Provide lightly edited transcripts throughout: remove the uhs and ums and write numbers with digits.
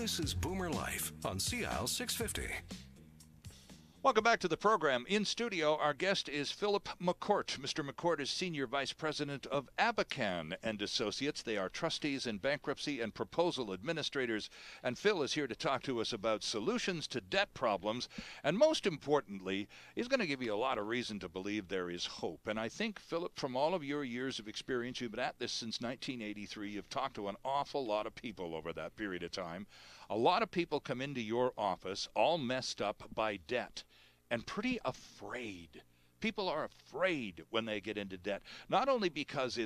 This is Boomer Life on CISL 650. Welcome back to the program. In studio, our guest is Philip McCourt. Mr. McCourt is Senior Vice President of Abakhan and Associates. They are trustees in bankruptcy and proposal administrators. And Phil is here to talk to us about solutions to debt problems. And most importantly, he's going to give you a lot of reason to believe there is hope. And I think, Philip, from all of your years of experience, you've been at this since 1983. You've talked to an awful lot of people over that period of time. A lot of people come into your office all messed up by debt and pretty afraid. People are afraid when they get into debt, not only because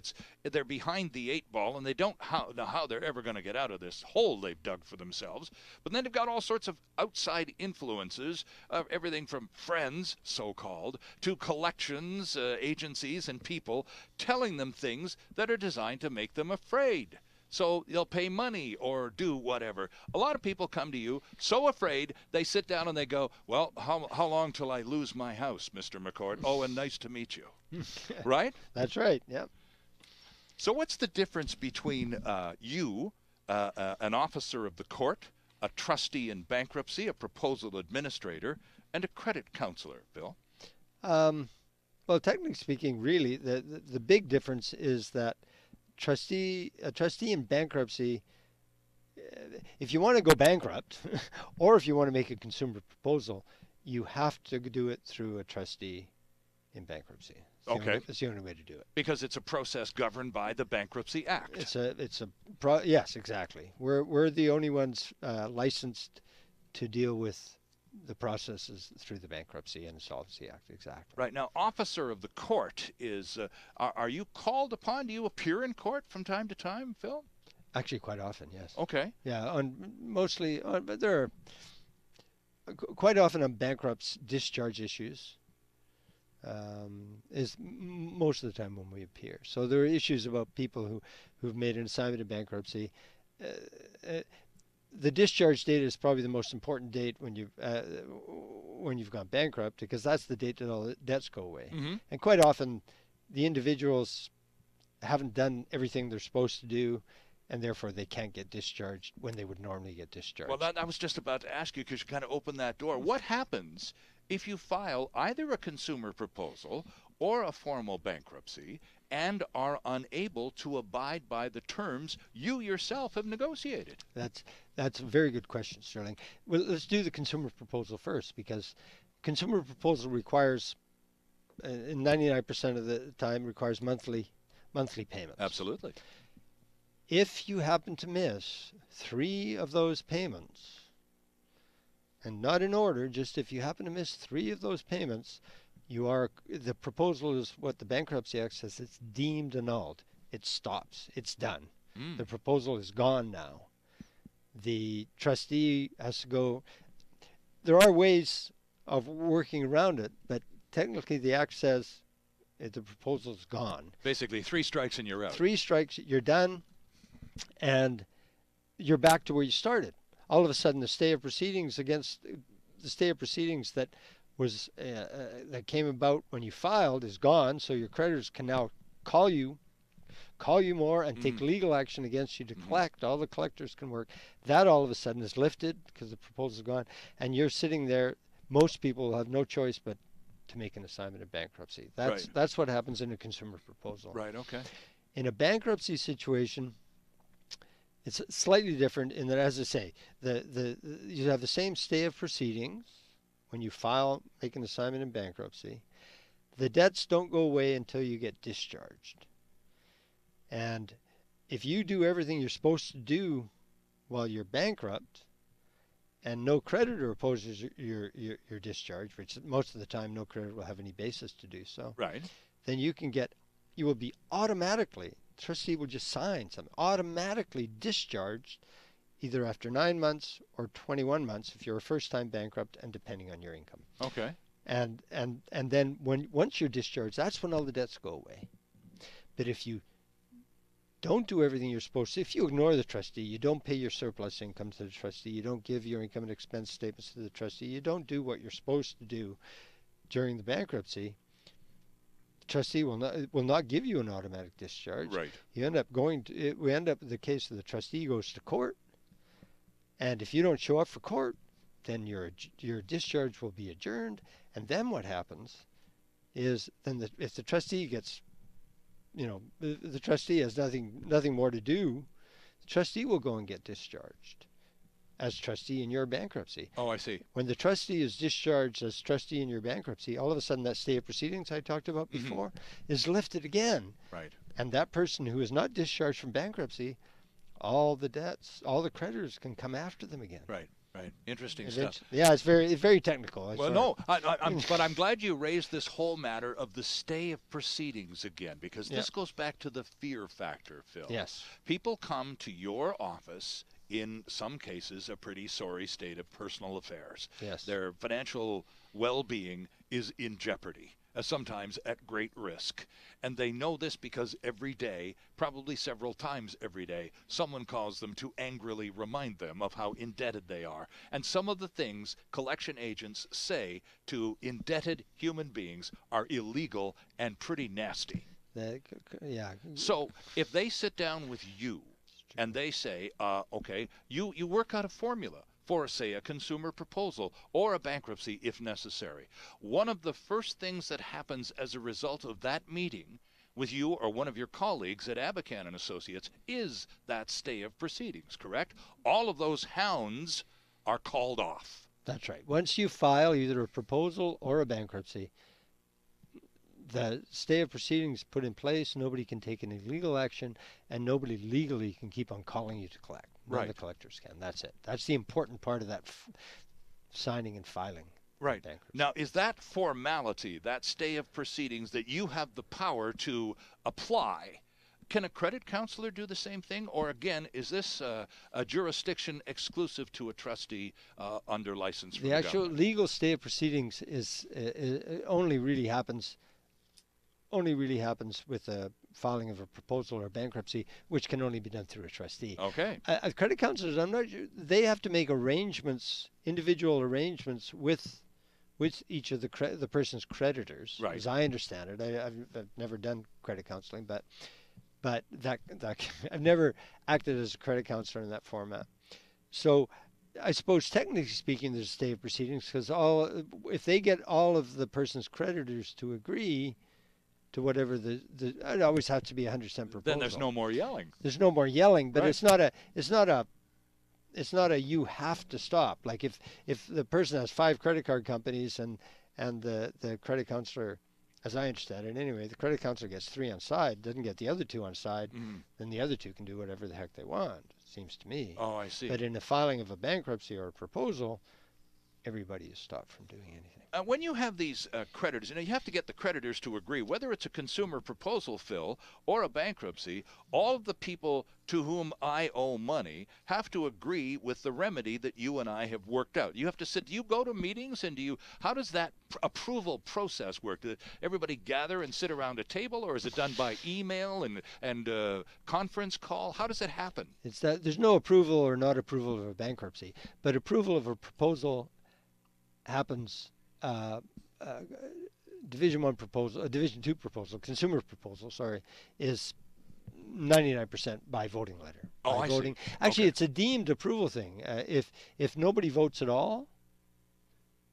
they're behind the eight ball and they don't know how they're ever going to get out of this hole they've dug for themselves, but then they've got all sorts of outside influences, everything from friends, so-called, to collections agencies and people telling them things that are designed to make them afraid. So they'll pay money or do whatever. A lot of people come to you so afraid they sit down and they go, well, how long till I lose my house, Mr. McCourt? Oh, and nice to meet you. Right? That's right, yep. So what's the difference between you, an officer of the court, a trustee in bankruptcy, a proposal administrator, and a credit counselor, Bill? Well, technically speaking, really, the big difference is that a trustee in bankruptcy, if you want to go bankrupt or if you want to make a consumer proposal, you have to do it through a trustee in bankruptcy. It's the only way to do it. Because it's a process governed by the Bankruptcy Act. Yes, exactly. We're the only ones licensed to deal with the processes through the Bankruptcy and Insolvency Act, exactly. Right. Now, officer of the court is, are you called upon? Do you appear in court from time to time, Phil? Actually, quite often, yes. Okay. Yeah, but there are quite often on bankrupt's discharge issues is most of the time when we appear. So there are issues about people who've made an assignment of bankruptcy. The discharge date is probably the most important date when you've gone bankrupt, because that's the date that all the debts go away. Mm-hmm. And quite often, the individuals haven't done everything they're supposed to do, and therefore they can't get discharged when they would normally get discharged. Well, I was just about to ask you, because you kind of opened that door. What happens if you file either a consumer proposal or a formal bankruptcy and are unable to abide by the terms you yourself have negotiated? That's a very good question, Sterling. Well, let's do the consumer proposal first, because consumer proposal requires, in 99% of the time, requires monthly payments. Absolutely. If you happen to miss 3 of those payments, and not in order, just if you happen to miss 3 of those payments, the proposal is what the Bankruptcy Act says, it's deemed annulled. It stops. It's done. The proposal is gone now. The trustee has to go. There are ways of working around it, but technically the Act says the proposal is gone. Basically, 3 strikes and you're out. 3 strikes, you're done, and you're back to where you started. All of a sudden, the stay of proceedings that was that came about when you filed is gone, so your creditors can now call you more and take legal action against you to collect. All the collectors can work. That all of a sudden is lifted because the proposal is gone, and you're sitting there. Most people will have no choice but to make an assignment of bankruptcy. That's what happens in a consumer proposal. Right, okay. In a bankruptcy situation, it's slightly different in that, as I say, you have the same stay of proceedings when you make an assignment in bankruptcy. The debts don't go away until you get discharged. And if you do everything you're supposed to do while you're bankrupt, and no creditor opposes your discharge, which most of the time no creditor will have any basis to do so, right, then you will be automatically, the trustee will just sign something, automatically discharged either after 9 months or 21 months if you're a first-time bankrupt, and depending on your income. Okay. And then once you're discharged, that's when all the debts go away. But if you don't do everything you're supposed to, if you ignore the trustee, you don't pay your surplus income to the trustee, you don't give your income and expense statements to the trustee, you don't do what you're supposed to do during the bankruptcy, the trustee will not give you an automatic discharge. Right. We end up the case of the trustee goes to court, And if you don't show up for court, then your discharge will be adjourned. And then what happens is then if the trustee gets, the trustee has nothing more to do, the trustee will go and get discharged as trustee in your bankruptcy. Oh, I see. When the trustee is discharged as trustee in your bankruptcy, all of a sudden that stay of proceedings I talked about before is lifted again. Right. And that person who is not discharged from bankruptcy, all the debts, all the creditors can come after them again. Right. Right. Interesting stuff. Yeah, it's very technical. Well, no, but I'm glad you raised this whole matter of the stay of proceedings again, because this goes back to the fear factor, Phil. Yes. People come to your office, in some cases, a pretty sorry state of personal affairs. Yes. Their financial well-being is in jeopardy, sometimes at great risk. And they know this because every day, probably several times every day, someone calls them to angrily remind them of how indebted they are. And some of the things collection agents say to indebted human beings are illegal and pretty nasty. Yeah. So if they sit down with you and they say, okay, you work out a formula for, say, a consumer proposal or a bankruptcy if necessary. One of the first things that happens as a result of that meeting with you or one of your colleagues at Abakhan and Associates is that stay of proceedings, correct? All of those hounds are called off. That's right. Once you file either a proposal or a bankruptcy, the stay of proceedings put in place, nobody can take any legal action, and nobody legally can keep on calling you to collect. None of the collectors can. That's it. That's the important part of that signing and filing. Right. Now, is that formality, that stay of proceedings that you have the power to apply, can a credit counselor do the same thing? Or again, is this a jurisdiction exclusive to a trustee under license from the actual government? Legal stay of proceedings only really happens with a filing of a proposal or bankruptcy, which can only be done through a trustee. Okay. Credit counselors, I'm not sure, they have to make individual arrangements with each of the person's creditors, right, as I understand it. I've never done credit counseling, but that I've never acted as a credit counselor in that format. So I suppose technically speaking, there's a stay of proceedings because if they get all of the person's creditors to agree to whatever it always has to be 100% proposal. Then there's no more yelling. There's no more yelling, but right, it's not a you have to stop. Like if the person has 5 credit card companies and the credit counselor, as I understand it anyway, the credit counselor gets 3 on side, doesn't get the other 2 on side, then the other 2 can do whatever the heck they want, it seems to me. Oh, I see. But in the filing of a bankruptcy or a proposal, everybody is stopped from doing anything. When you have these creditors, you have to get the creditors to agree, whether it's a consumer proposal, Phil, or a bankruptcy, all of the people to whom I owe money have to agree with the remedy that you and I have worked out. You have to sit, do you go to meetings and how does that approval process work? Do everybody gather and sit around a table, or is it done by email and conference call? How does it happen? It's that there's no approval or not approval of a bankruptcy, but approval of a proposal happens. Division 1 proposal, Division 2 proposal, consumer proposal, is 99% by voting letter. Oh, I see. Actually, okay, it's a deemed approval thing. If nobody votes at all,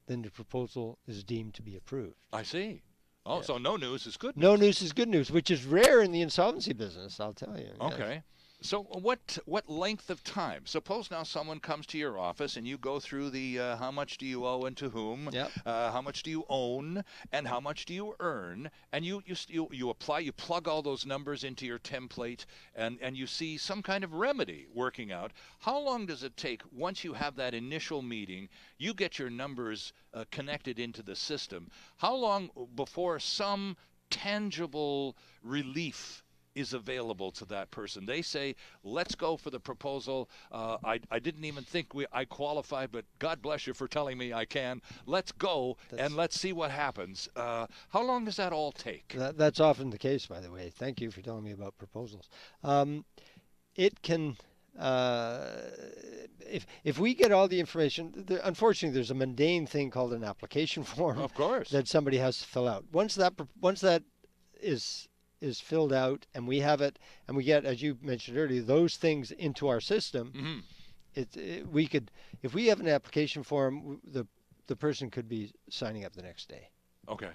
then the proposal is deemed to be approved. I see. Oh, yes. So no news is good news. No news is good news, which is rare in the insolvency business, I'll tell you. Okay. Yes. So what length of time? Suppose now someone comes to your office and you go through the how much do you owe and to whom, Yep. How much do you own and how much do you earn, and you plug all those numbers into your template and you see some kind of remedy working out. How long does it take once you have that initial meeting, you get your numbers connected into the system? How long before some tangible relief is available to that person? They say, let's go for the proposal. I didn't even think I qualify, but God bless you for telling me I can. Let's go and let's see what happens. How long does that all take? That's often the case, by the way. Thank you for telling me about proposals. It can, if we get all the information, unfortunately there's a mundane thing called an application form. Of course. That somebody has to fill out. Once that is filled out and we have it and we get, as you mentioned earlier, those things into our system, we could, if we have an application form, the person could be signing up the next day. Okay.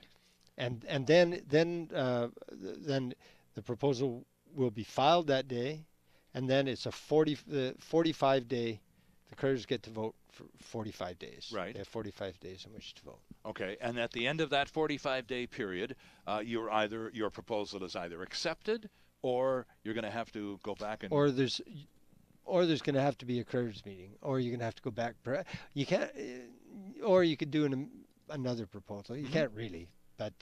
And then the proposal will be filed that day, and then it's a 45 day. The creditors get to vote for 45 days. Right. They have 45 days in which to vote. Okay, and at the end of that 45-day period, your proposal is either accepted, or you're going to have to go back and. Or there's going to have to be a creditors meeting, or you're going to have to go back. You can't, or you could do another proposal. You can't really, but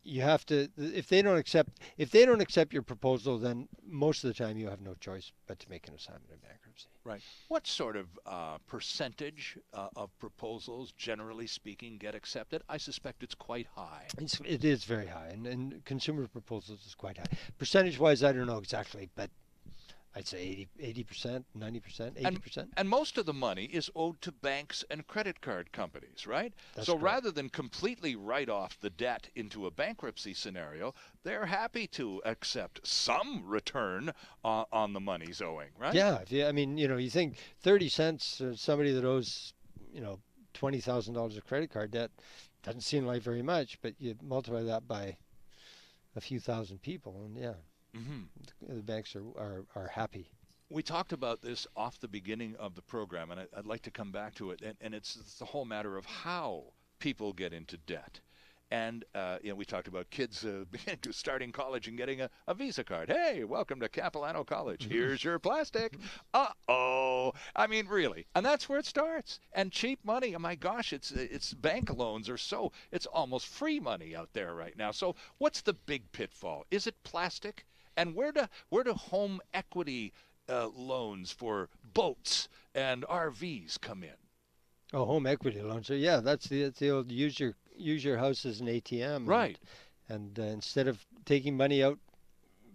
you have to. If they don't accept your proposal, then most of the time you have no choice but to make an assignment of bankruptcy. Right. What sort of percentage of proposals, generally speaking, get accepted? I suspect it's quite high. It is very high, and consumer proposals is quite high. Percentage-wise, I don't know exactly, but I'd say 80%, 90%, 80%. And most of the money is owed to banks and credit card companies, right? That's so correct. Rather than completely write off the debt into a bankruptcy scenario, they're happy to accept some return on the money's owing, right? Yeah. I mean, you think 30 cents somebody that owes, $20,000 of credit card debt doesn't seem like very much, but you multiply that by a few thousand people, and yeah. The banks are happy. We talked about this off the beginning of the program, and I'd like to come back to it. And it's the whole matter of how people get into debt. And we talked about kids starting college and getting a Visa card. Hey, welcome to Capilano College. Here's your plastic. Uh-oh. I mean, really. And that's where it starts. And cheap money. Oh, my gosh, it's bank loans or so. It's almost free money out there right now. So what's the big pitfall? Is it plastic? And where do home equity loans for boats and RVs come in? Oh, home equity loans. So yeah, that's the old use your house as an ATM. Right. And instead of taking money out,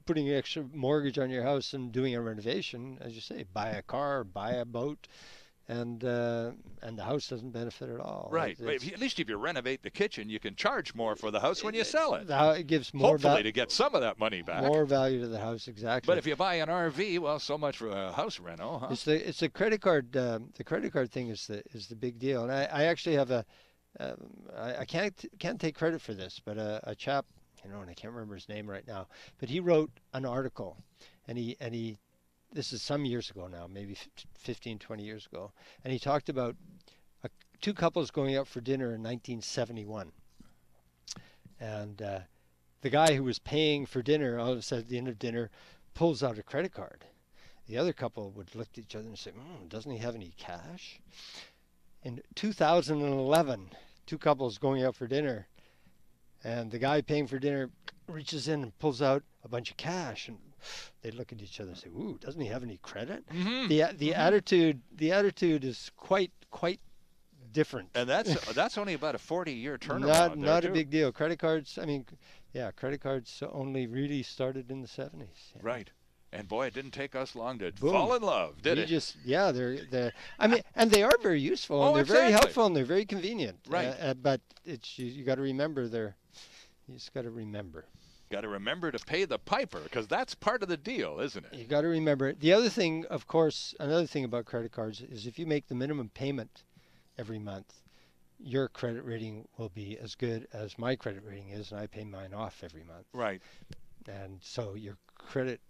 putting extra mortgage on your house and doing a renovation, as you say, buy a car, buy a boat, and the house doesn't benefit at all. Right. At least if you renovate the kitchen, you can charge more for the house when you sell it. It gives more hopefully to get some of that money back. More value to the house, exactly. But if you buy an RV, well, so much for a house reno, huh? It's the credit card. The credit card thing is the big deal. And I actually have I can't take credit for this, but a chap, and I can't remember his name right now, but he wrote an article, and he this is some years ago now, maybe 15, 20 years ago. And he talked about two couples going out for dinner in 1971. And the guy who was paying for dinner, all of a sudden at the end of dinner, pulls out a credit card. The other couple would look at each other and say, doesn't he have any cash? In 2011, two couples going out for dinner, and the guy paying for dinner reaches in and pulls out a bunch of cash, and they look at each other and say, "Ooh, doesn't he have any credit?" The attitude is quite different. And that's only about a 40-year turnaround. Not a big deal. Credit cards. I mean, credit cards only really started in the 70s. Yeah. Right. And boy, it didn't take us long to fall in love, did it? They're. I mean, and they are very useful, and they're very helpful, and they're very convenient. Right. But you got to remember You just got to remember. Got to remember to pay the piper, because that's part of the deal, isn't it? You got to remember. The other thing, of course, another thing about credit cards is if you make the minimum payment every month, your credit rating will be as good as my credit rating is, and I pay mine off every month. Right. And so your credit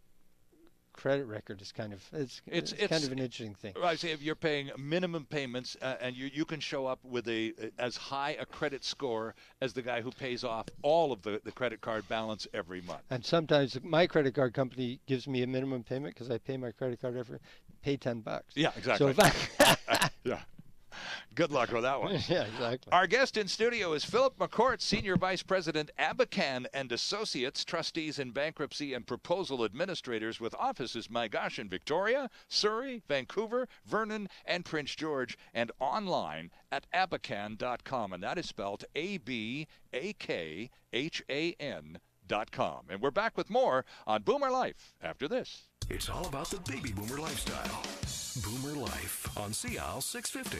record is kind of it's kind of an interesting thing. Right. So if you're paying minimum payments, and you can show up with as high a credit score as the guy who pays off all of the credit card balance every month. And sometimes my credit card company gives me a minimum payment because I pay my credit card pay $10. Yeah, exactly. So if yeah. Good luck with that one. Yeah, exactly. Our guest in studio is Philip McCourt, Senior Vice President, Abakhan and Associates, Trustees in Bankruptcy and Proposal Administrators with offices, my gosh, in Victoria, Surrey, Vancouver, Vernon, and Prince George, and online at abakhan.com. And that is spelled ABAKHAN.com. And we're back with more on Boomer Life after this. It's all about the baby boomer lifestyle. Boomer Life on CISL 650.